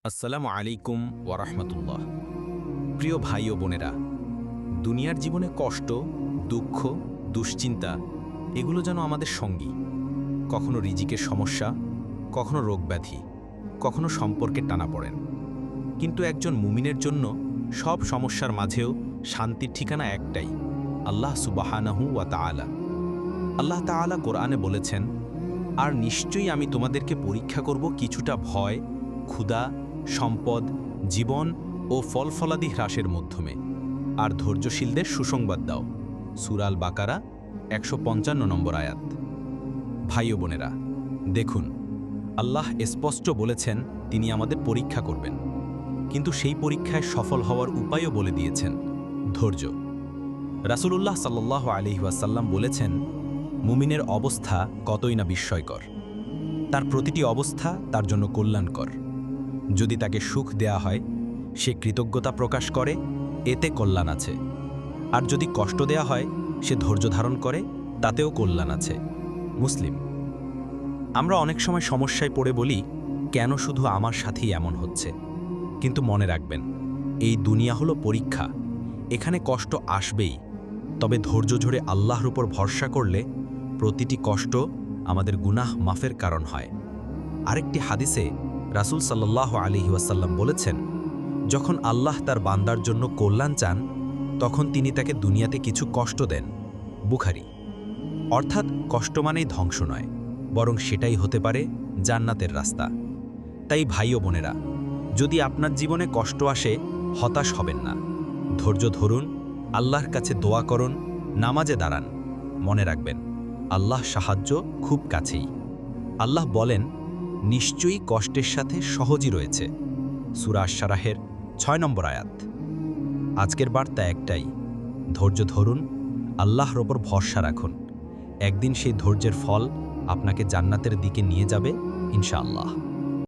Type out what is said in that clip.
আসসালামু আলাইকুম ওয়ারাহমাতুল্লাহ। প্রিয় ভাই ও বোনেরা, দুনিয়ার জীবনে কষ্ট, দুঃখ, দুশ্চিন্তা এগুলো যেন আমাদের সঙ্গী। কখনো রিজিকের সমস্যা, কখনো রোগব্যাধি, কখনো সম্পর্কের টানাপড়েন। কিন্তু একজন মুমিনের জন্য সব সমস্যার মাঝেও শান্তির ঠিকানা একটাই, আল্লাহ সুবহানাহু ওয়া তাআলা। আল্লাহ তাআলা কোরআনে বলেছেন, আর নিশ্চয়ই আমি তোমাদেরকে পরীক্ষা করব কিছুটা ভয়, ক্ষুধা, সম্পদ, জীবন ও ফলফলাদি হ্রাসের মাধ্যমে, আর ধৈর্যশীলদের সুসংবাদ দাও। সূরা আল বাকারা ১৫৫ নম্বর আয়াত। ভাই ও বোনেরা, দেখুন, আল্লাহ স্পষ্ট বলেছেন তিনি আমাদের পরীক্ষা করবেন, কিন্তু সেই পরীক্ষায় সফল হওয়ার উপায়ও বলে দিয়েছেন, ধৈর্য। রাসূলুল্লাহ সাল্লাল্লাহু আলাইহি ওয়াসাল্লাম বলেছেন, মুমিনের অবস্থা কতই না বিস্ময়কর। তার প্রতিটি অবস্থা তার জন্য কল্যাণকর। যদি তাকে সুখ দেয়া হয়, সে কৃতজ্ঞতা প্রকাশ করে, এতে কল্যাণ আছে। আর যদি কষ্ট দেয়া হয়, সে ধৈর্য ধারণ করে, তাতেও কল্যাণ আছে। মুসলিম। আমরা অনেক সময় সমস্যায় পড়ে বলি, কেন শুধু আমার সাথেই এমন হচ্ছে? কিন্তু মনে রাখবেন, এই দুনিয়া হলো পরীক্ষা, এখানে কষ্ট আসবেই। তবে ধৈর্য ধরে আল্লাহর উপর ভরসা করলে প্রতিটি কষ্ট আমাদের গুনাহ মাফের কারণ হয়। আরেকটি হাদিসে রাসূল সাল্লাল্লাহু আলাইহি ওয়াসাল্লাম বলেছেন, যখন আল্লাহ তার বান্দার জন্য কল্যাণ চান, তখন তিনি তাকে দুনিয়াতে কিছু কষ্ট দেন। বুখারী। অর্থাৎ কষ্ট মানেই ধ্বংস নয়, বরং সেটাই হতে পারে জান্নাতের রাস্তা। তাই ভাই ও বোনেরা, যদি আপনার জীবনে কষ্ট আসে, হতাশ হবেন না। ধৈর্য ধরুন, আল্লাহর কাছে দোয়া করুন, নামাজে দাঁড়ান। মনে রাখবেন, আল্লাহ সাহায্য খুব কাছেই। আল্লাহ বলেন, নিশ্চয়ই কষ্টের সাথে সহজই রয়েছে। সূরা আশ-শারাহের ৬ নম্বর আয়াত। আজকের বার্তা একটাই, ধৈর্য ধরুন, আল্লাহর ওপর ভরসা রাখুন। একদিন সেই ধৈর্যের ফল আপনাকে জান্নাতের দিকে নিয়ে যাবে ইনশাআল্লাহ।